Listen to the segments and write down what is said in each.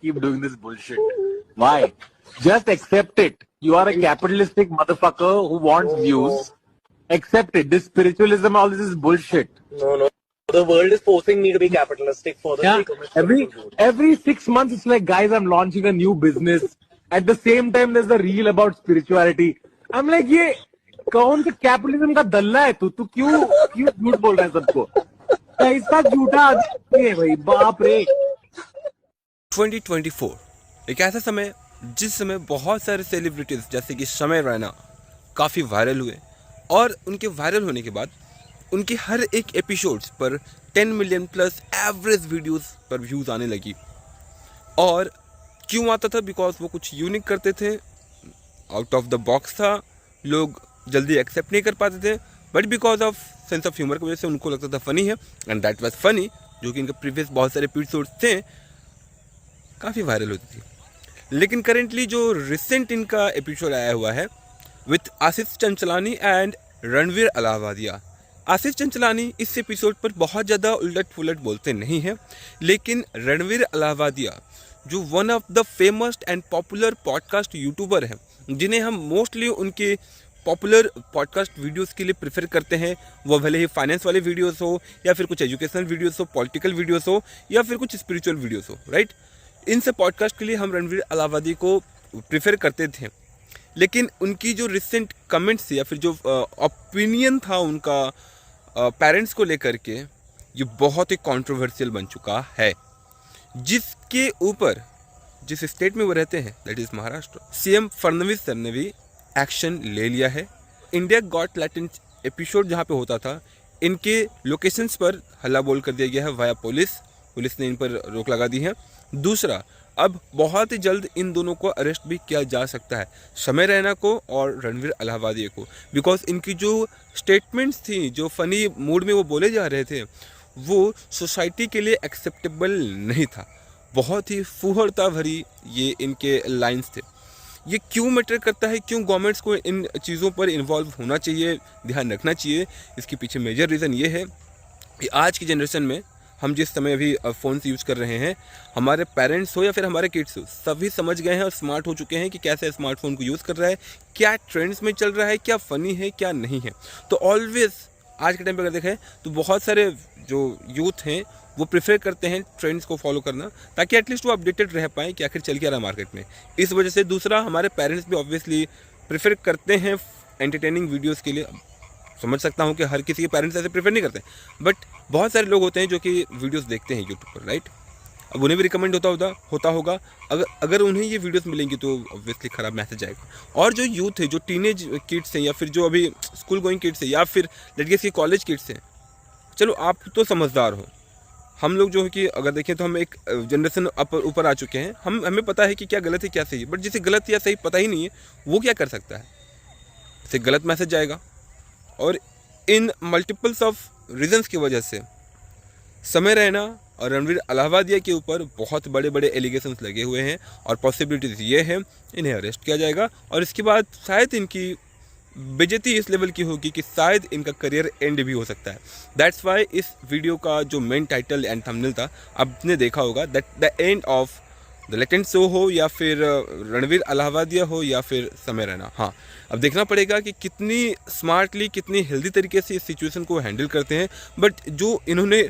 keep doing this bullshit. Why? Just accept it. You are a capitalistic motherfucker who wants views. Accept it. This spiritualism, all this is bullshit. No. The world is forcing me to be capitalistic for the sake of it. Every 6 months, it's like, guys, I'm launching a new business. At the same time, there's a reel about spirituality. I'm like, ये कौन सा capitalism का दल्ला है तू क्यों झूठ बोल रहा है सबको? ऐसा झूठा आदमी है भाई, बाप रे। 2024 एक ऐसा समय जिस समय बहुत सारे सेलिब्रिटीज जैसे कि समय रैना काफ़ी वायरल हुए, और उनके वायरल होने के बाद उनकी हर एक एपिसोड्स पर 10 मिलियन प्लस एवरेज वीडियोस पर व्यूज़ आने लगी। और क्यों आता था? बिकॉज वो कुछ यूनिक करते थे, आउट ऑफ द बॉक्स था, लोग जल्दी एक्सेप्ट नहीं कर पाते थे, but because of sense of humour की वजह से उनको लगता था फनी है, एंड दैट वाज फनी, जो कि इनके प्रीवियस बहुत सारे एपिसोड्स थे, काफ़ी वायरल होती थी। लेकिन करेंटली जो रिसेंट इनका एपिसोड आया हुआ है विथ आशीष चंचलानी एंड रणवीर अलाहाबादिया। आशीष चंचलानी इस एपिसोड पर बहुत ज़्यादा उलट पुलट बोलते नहीं हैं, लेकिन रणवीर अलाहाबादिया जो one of the famous and popular podcast YouTuber हैं, जिन्हें हम मोस्टली उनके पॉपुलर पॉडकास्ट वीडियोस के लिए प्रेफर करते हैं, वो भले ही फाइनेंस वाले वीडियोस हो या फिर कुछ एजुकेशनल वीडियोस हो, पॉलिटिकल वीडियोस हो या फिर कुछ स्पिरिचुअल वीडियोस हो, राइट। इन सब पॉडकास्ट के लिए हम रणवीर अलाहाबादी को प्रेफर करते थे। लेकिन उनकी जो रिसेंट कमेंट्स या फिर जो ओपिनियन था उनका पेरेंट्स को लेकर के, ये बहुत ही कंट्रोवर्शियल बन चुका है, जिसके ऊपर जिस स्टेट में वो रहते हैं that is Maharashtra, CM Fadnavis sir ने भी एक्शन ले लिया है। इंडिया गॉट टैलेंट एपिसोड जहाँ पे होता था, इनके लोकेशंस पर हल्ला बोल कर दिया गया है वाया पुलिस ने इन पर रोक लगा दी है। दूसरा, अब बहुत ही जल्द इन दोनों को अरेस्ट भी किया जा सकता है, समय रैना को और रणवीर अलाहाबादी को, बिकॉज इनकी जो स्टेटमेंट्स थी, जो फनी मूड में वो बोले जा रहे थे, वो सोसाइटी के लिए एक्सेप्टेबल नहीं था। बहुत ही फूहड़ता भरी ये इनके लाइंस थे। ये क्यों मैटर करता है, क्यों गवर्नमेंट्स को इन चीज़ों पर इन्वॉल्व होना चाहिए, ध्यान रखना चाहिए? इसके पीछे मेजर रीज़न ये है कि आज की जनरेशन में हम जिस समय अभी फ़ोन से यूज़ कर रहे हैं, हमारे पेरेंट्स हो या फिर हमारे किड्स हो, सभी समझ गए हैं और स्मार्ट हो चुके हैं कि कैसे स्मार्टफोन को यूज़ कर रहा है, क्या ट्रेंड्स में चल रहा है, क्या फ़नी है, क्या नहीं है। तो ऑलवेज़ आज के टाइम पे अगर देखें तो बहुत सारे जो यूथ हैं वो प्रेफर करते हैं ट्रेंड्स को फॉलो करना, ताकि एटलीस्ट वो अपडेटेड रह पाएँ कि आखिर चल क्या रहा है मार्केट में। इस वजह से दूसरा, हमारे पेरेंट्स भी ऑब्वियसली प्रेफर करते हैं एंटरटेनिंग वीडियोज़ के लिए। समझ सकता हूँ कि हर किसी के पेरेंट्स ऐसे प्रेफर नहीं करते, बट बहुत सारे लोग होते हैं जो कि वीडियोस देखते हैं यूट्यूब पर, राइट। अब उन्हें भी रिकमेंड होता होगा, अगर उन्हें ये वीडियोस मिलेंगी तो ऑब्वियसली ख़राब मैसेज आएगा। और जो यूथ है, जो टीनेज किड्स हैं या फिर जो अभी स्कूल गोइंग किड्स हैं या फिर लड़के कॉलेज किड्स हैं, चलो आप तो समझदार हो, हम लोग जो है कि अगर देखें तो हम एक जनरेशन ऊपर आ चुके हैं, हमें पता है कि क्या गलत है क्या सही है, बट जिसे गलत या सही पता ही नहीं है वो क्या कर सकता है? उसे गलत मैसेज जाएगा। और इन मल्टीपल्स ऑफ रीजंस की वजह से समय रैना और रणवीर अलाहाबादिया के ऊपर बहुत बड़े बड़े एलिगेशंस लगे हुए हैं, और पॉसिबिलिटीज़ ये है इन्हें अरेस्ट किया जाएगा, और इसके बाद शायद इनकी बेइज्जती इस लेवल की होगी कि शायद इनका करियर एंड भी हो सकता है। दैट्स वाई इस वीडियो का जो मेन टाइटल एंड थंबनेल था, आपने देखा होगा, that the end of the latent show हो या फिर रणवीर अलाहाबादिया हो या फिर समय रैना। हाँ, अब देखना पड़ेगा कि कितनी स्मार्टली, कितनी हेल्दी तरीके से इस सिचुएशन को हैंडल करते हैं। बट जो इन्होंने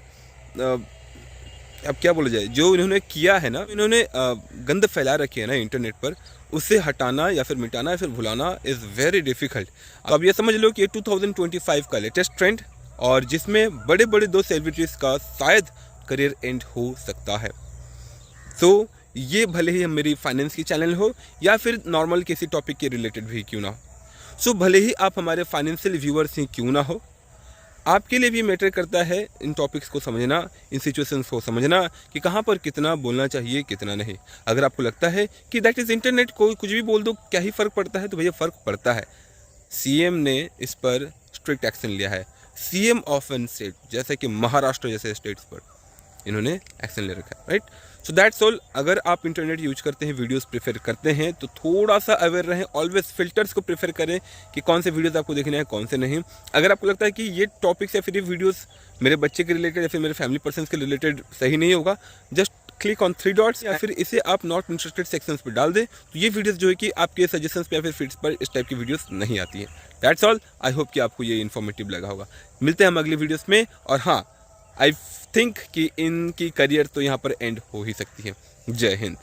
अब क्या बोला जाए, जो इन्होंने किया है ना, इन्होंने गंद फैला रखी है ना इंटरनेट पर, उसे हटाना या फिर मिटाना या फिर भुलाना इज़ वेरी डिफ़िकल्ट। अब ये समझ लो कि ये 2025 का लेटेस्ट ट्रेंड, और जिसमें बड़े बड़े 2 सेलिब्रिटीज़ का शायद करियर एंड हो सकता है। तो ये भले ही मेरी फाइनेंस की चैनल हो या फिर नॉर्मल किसी टॉपिक के रिलेटेड भी क्यों ना हो, सो भले ही आप हमारे फाइनेंशियल व्यूअर्स ही क्यों ना हो, आपके लिए भी मैटर करता है इन टॉपिक्स को समझना, इन सिचुएशंस को समझना कि कहाँ पर कितना बोलना चाहिए, कितना नहीं। अगर आपको लगता है कि दैट इज़ इंटरनेट, कोई कुछ भी बोल दो, क्या ही फ़र्क पड़ता है, तो भैया फ़र्क पड़ता है। सीएम ने इस पर स्ट्रिक्ट एक्शन लिया है। सीएम ऑफ एन स्टेट, जैसे कि महाराष्ट्र जैसे स्टेट्स पर इन्होंने एक्शन ले रखा है, राइट। So that's all. अगर आप इंटरनेट यूज करते हैं, वीडियोस प्रेफर करते हैं, तो थोड़ा सा अवेयर रहें, ऑलवेज फिल्टर्स को प्रेफर करें कि कौन से वीडियोस आपको देखने हैं, कौन से नहीं। अगर आपको लगता है कि ये टॉपिक्स या फिर ये वीडियोस मेरे बच्चे के रिलेटेड या फिर मेरे फैमिली पर्सन्स के रिलेटेड सही नहीं होगा, जस्ट क्लिक ऑन 3 डॉट्स या फिर इसे आप नॉट इंटरेस्टेड सेक्शंस पर डाल दें, तो ये वीडियोस जो है कि आपके सजेशंस पे या फिर फीड्स पर इस टाइप की वीडियोस नहीं आती हैं। That's all. आई होप कि आपको ये इन्फॉर्मेटिव लगा होगा। मिलते हैं हम अगली वीडियोस में। और हाँ, आई थिंक कि इनकी करियर तो यहाँ पर एंड हो ही सकती है। जय हिंद।